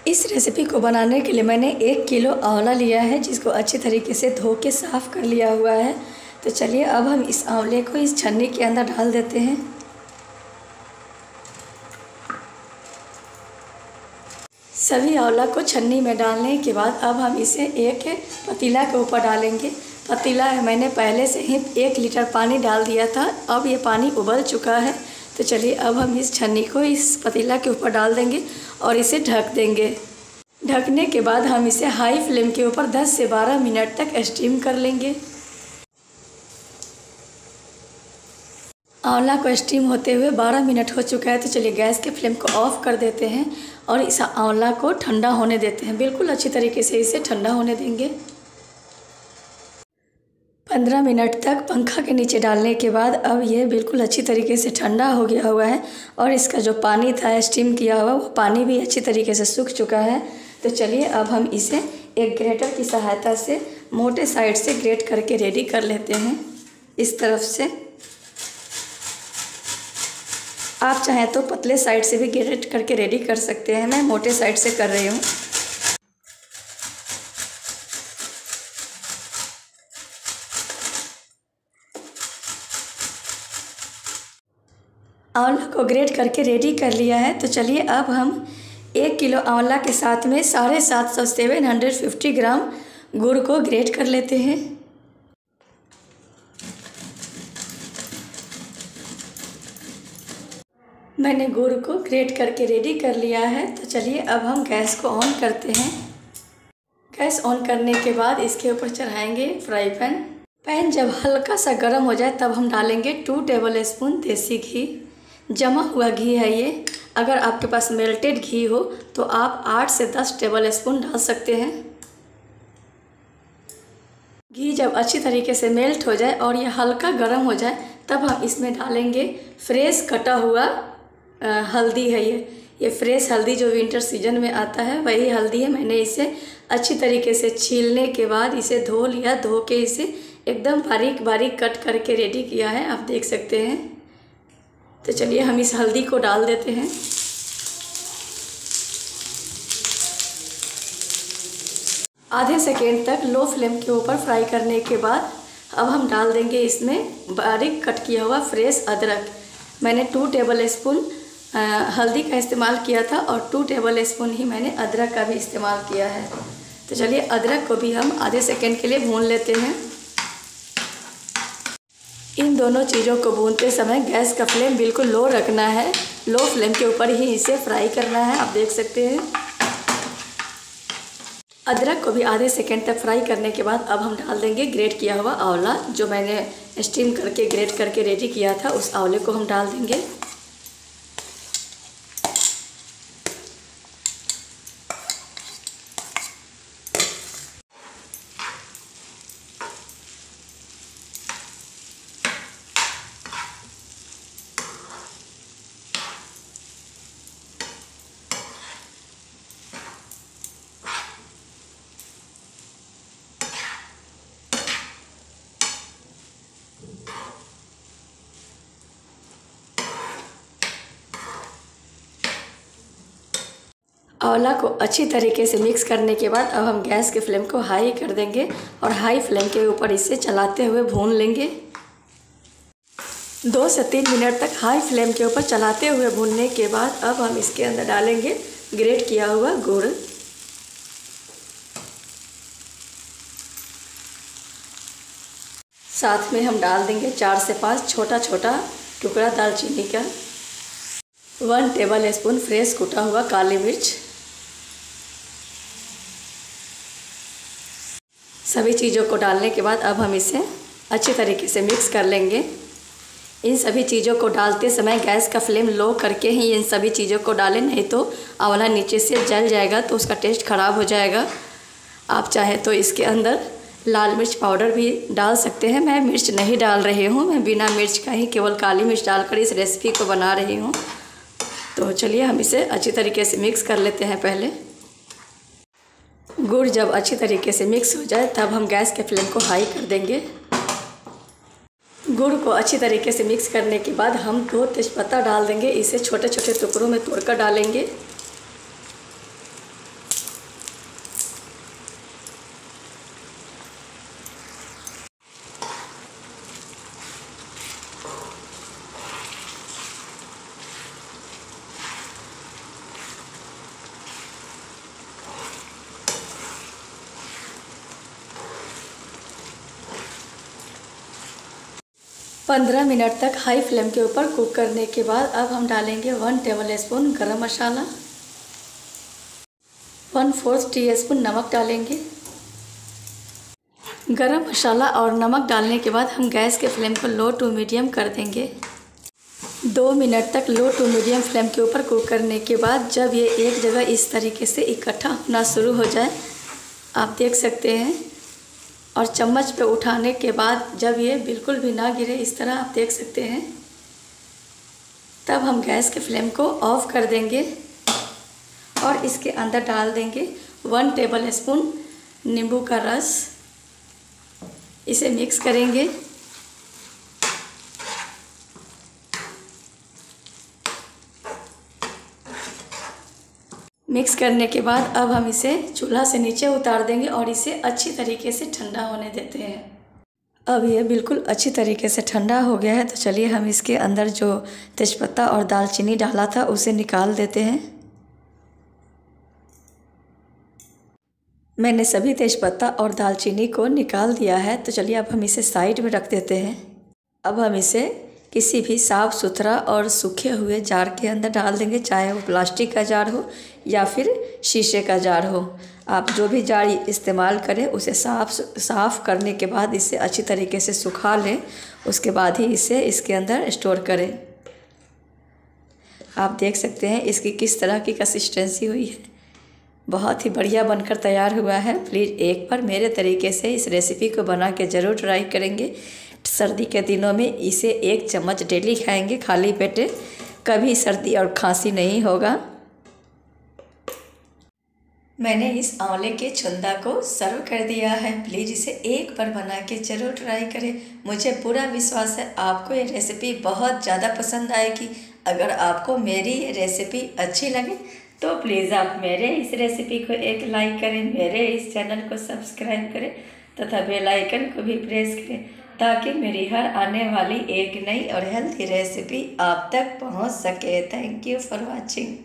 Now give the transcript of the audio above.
इस रेसिपी को बनाने के लिए मैंने 1 किलो आंवला लिया है, जिसको अच्छी तरीके से धो के साफ़ कर लिया हुआ है। तो चलिए अब हम इस आंवले को इस छन्नी के अंदर डाल देते हैं। सभी आंवला को छन्नी में डालने के बाद अब हम इसे एक पतीला के ऊपर डालेंगे। पतीला मैंने पहले से ही 1 लीटर पानी डाल दिया था। अब ये पानी उबल चुका है। तो चलिए अब हम इस छन्नी को इस पतीला के ऊपर डाल देंगे और इसे ढक देंगे। ढकने के बाद हम इसे हाई फ्लेम के ऊपर 10 से 12 मिनट तक स्टीम कर लेंगे। आंवला को स्टीम होते हुए 12 मिनट हो चुका है। तो चलिए गैस के फ्लेम को ऑफ़ कर देते हैं और इस आंवला को ठंडा होने देते हैं। बिल्कुल अच्छी तरीके से इसे ठंडा होने देंगे। 15 मिनट तक पंखा के नीचे डालने के बाद अब ये बिल्कुल अच्छी तरीके से ठंडा हो गया हुआ है और इसका जो पानी था स्टीम किया हुआ वो पानी भी अच्छी तरीके से सूख चुका है। तो चलिए अब हम इसे एक ग्रेटर की सहायता से मोटे साइड से ग्रेट करके रेडी कर लेते हैं। इस तरफ से आप चाहें तो पतले साइड से भी ग्रेट करके रेडी कर सकते हैं। मैं मोटे साइड से कर रही हूँ। आंवला को ग्रेट करके रेडी कर लिया है। तो चलिए अब हम 1 किलो आंवला के साथ में 750 ग्राम गुड़ को ग्रेट कर लेते हैं। मैंने गुड़ को ग्रेट करके रेडी कर लिया है। तो चलिए अब हम गैस को ऑन करते हैं। गैस ऑन करने के बाद इसके ऊपर चढ़ाएंगे फ्राई पैन। पैन जब हल्का सा गर्म हो जाए तब हम डालेंगे 2 टेबल स्पून देसी घी। जमा हुआ घी है ये। अगर आपके पास मेल्टेड घी हो तो आप 8 से 10 टेबल स्पून डाल सकते हैं। घी जब अच्छी तरीके से मेल्ट हो जाए और ये हल्का गर्म हो जाए तब हम इसमें डालेंगे फ्रेश कटा हुआ हल्दी है। ये फ्रेश हल्दी जो विंटर सीजन में आता है वही हल्दी है। मैंने इसे अच्छी तरीके से छीलने के बाद इसे धो लिया। धो के इसे एकदम बारीक बारीक कट करके रेडी किया है, आप देख सकते हैं। तो चलिए हम इस हल्दी को डाल देते हैं। आधे सेकेंड तक लो फ्लेम के ऊपर फ्राई करने के बाद अब हम डाल देंगे इसमें बारीक कट किया हुआ फ्रेश अदरक। मैंने 2 टेबल स्पून हल्दी का इस्तेमाल किया था और 2 टेबल स्पून ही मैंने अदरक का भी इस्तेमाल किया है। तो चलिए अदरक को भी हम आधे सेकेंड के लिए भून लेते हैं। इन दोनों चीज़ों को भूनते समय गैस का फ्लेम बिल्कुल लो रखना है। लो फ्लेम के ऊपर ही इसे फ्राई करना है, आप देख सकते हैं। अदरक को भी आधे सेकेंड तक फ्राई करने के बाद अब हम डाल देंगे ग्रेट किया हुआ आंवला। जो मैंने स्टीम करके ग्रेट करके रेडी किया था उस आंवले को हम डाल देंगे। आंवला को अच्छी तरीके से मिक्स करने के बाद अब हम गैस के फ्लेम को हाई कर देंगे और हाई फ्लेम के ऊपर इसे चलाते हुए भून लेंगे। 2 से 3 मिनट तक हाई फ्लेम के ऊपर चलाते हुए भूनने के बाद अब हम इसके अंदर डालेंगे ग्रेट किया हुआ गुड़। साथ में हम डाल देंगे 4 से 5 छोटा छोटा टुकड़ा दालचीनी का। 1 टेबल स्पून फ्रेश कुटा हुआ काली मिर्च। सभी चीज़ों को डालने के बाद अब हम इसे अच्छी तरीके से मिक्स कर लेंगे। इन सभी चीज़ों को डालते समय गैस का फ्लेम लो करके ही इन सभी चीज़ों को डालें, नहीं तो आंवला नीचे से जल जाएगा तो उसका टेस्ट ख़राब हो जाएगा। आप चाहें तो इसके अंदर लाल मिर्च पाउडर भी डाल सकते हैं। मैं मिर्च नहीं डाल रही हूँ, मैं बिना मिर्च का ही केवल काली मिर्च डालकर इस रेसिपी को बना रही हूँ। तो चलिए हम इसे अच्छी तरीके से मिक्स कर लेते हैं। पहले गुड़ जब अच्छी तरीके से मिक्स हो जाए तब हम गैस के फ्लेम को हाई कर देंगे। गुड़ को अच्छी तरीके से मिक्स करने के बाद हम 2 तेज़पत्ता डाल देंगे। इसे छोटे छोटे टुकड़ों में तोड़कर डालेंगे। 15 मिनट तक हाई फ्लेम के ऊपर कुक करने के बाद अब हम डालेंगे 1 टेबल स्पून गरम मसाला, 1/4 टीस्पून नमक डालेंगे। गरम मसाला और नमक डालने के बाद हम गैस के फ्लेम को लो टू मीडियम कर देंगे। 2 मिनट तक लो टू मीडियम फ्लेम के ऊपर कुक करने के बाद जब ये एक जगह इस तरीके से इकट्ठा होना शुरू हो जाए, आप देख सकते हैं, और चम्मच पे उठाने के बाद जब ये बिल्कुल भी ना गिरे, इस तरह आप देख सकते हैं, तब हम गैस के फ्लेम को ऑफ कर देंगे और इसके अंदर डाल देंगे 1 टेबल स्पून नींबू का रस। इसे मिक्स करेंगे। मिक्स करने के बाद अब हम इसे चूल्हा से नीचे उतार देंगे और इसे अच्छी तरीके से ठंडा होने देते हैं। अब ये बिल्कुल अच्छी तरीके से ठंडा हो गया है, तो चलिए हम इसके अंदर जो तेज़पत्ता और दालचीनी डाला था उसे निकाल देते हैं। मैंने सभी तेज़पत्ता और दालचीनी को निकाल दिया है, तो चलिए अब हम इसे साइड में रख देते हैं। अब हम इसे किसी भी साफ़ सुथरा और सूखे हुए जार के अंदर डाल देंगे, चाहे वो प्लास्टिक का जार हो या फिर शीशे का जार हो। आप जो भी जार इस्तेमाल करें उसे साफ़ करने के बाद इसे अच्छी तरीके से सुखा लें, उसके बाद ही इसे इसके अंदर स्टोर करें। आप देख सकते हैं इसकी किस तरह की कंसिस्टेंसी हुई है, बहुत ही बढ़िया बनकर तैयार हुआ है। प्लीज़ एक बार मेरे तरीके से इस रेसिपी को बना के ज़रूर ट्राई करेंगे। सर्दी के दिनों में इसे 1 चम्मच डेली खाएंगे खाली पेट, कभी सर्दी और खांसी नहीं होगा। मैंने इस आंवले के चुंदा को सर्व कर दिया है। प्लीज़ इसे एक बार बना के ज़रूर ट्राई करें। मुझे पूरा विश्वास है आपको ये रेसिपी बहुत ज़्यादा पसंद आएगी। अगर आपको मेरी ये रेसिपी अच्छी लगे तो प्लीज़ आप मेरे इस रेसिपी को एक लाइक करें, मेरे इस चैनल को सब्सक्राइब करें तथा बेल आइकन को भी प्रेस करें, ताकि मेरी हर आने वाली एक नई और हेल्थी रेसिपी आप तक पहुंच सके। Thank you for watching.